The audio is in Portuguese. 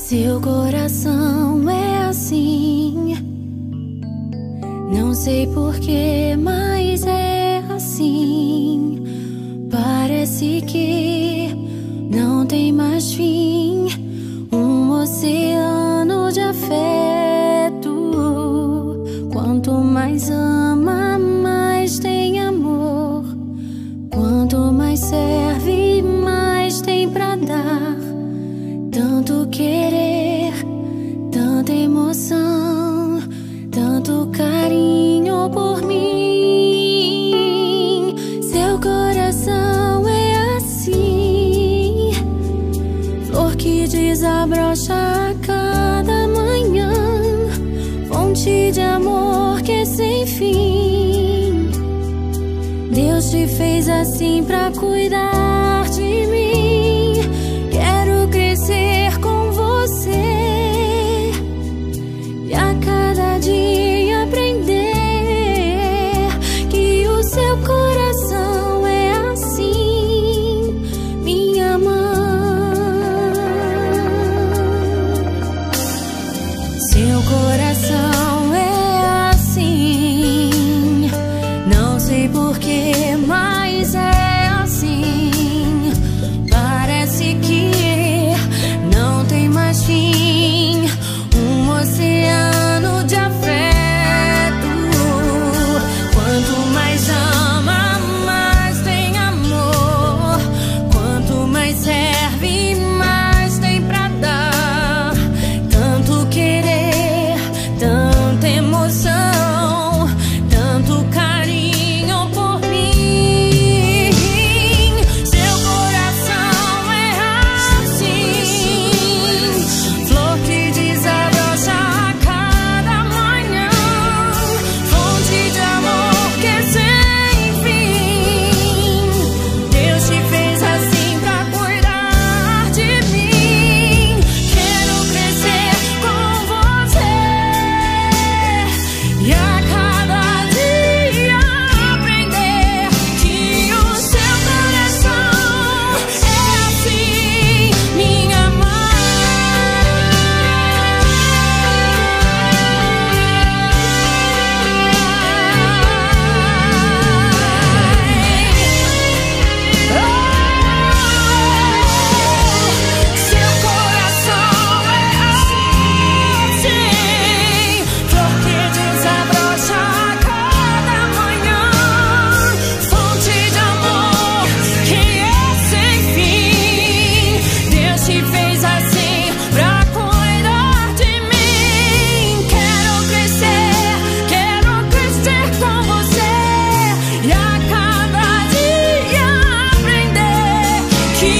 Seu coração é assim, não sei porquê, mas é assim. Parece que não tem mais fim, um oceano de afeto. Quanto mais ama, mais tem amor. Quanto mais serve, mais tem pra dar. Tanto querer, tanta emoção, tanto carinho por mim. Seu coração é assim, flor que desabrocha a cada manhã, fonte de amor que é sem fim. Deus te fez assim pra cuidar de mim. Quero crescer com você e a cada dia aprender que o seu coração é assim, minha mãe. Seu coração é assim, não sei porquê, mas é assim. Parece que não tem mais fim, um oceano de afeto. Quanto mais ama, mais tem amor. Quanto mais serve, mais tem pra dar. Tanto querer, tanta emoção, tanto carinho por mim. Seu coração é assim, flor que desabrocha a cada manhã, fonte de amor que é sem fim. Deus te fez assim pra cuidar de mim. Quero crescer com você e a cada dia aprender que o seu coração é assim, minha Seu coração é assim, flor que desabrocha a cada manhã, fonte de amor que é sem fim. Deus te fez assim pra cuidar de mim. Quero crescer com você e a cada dia aprender que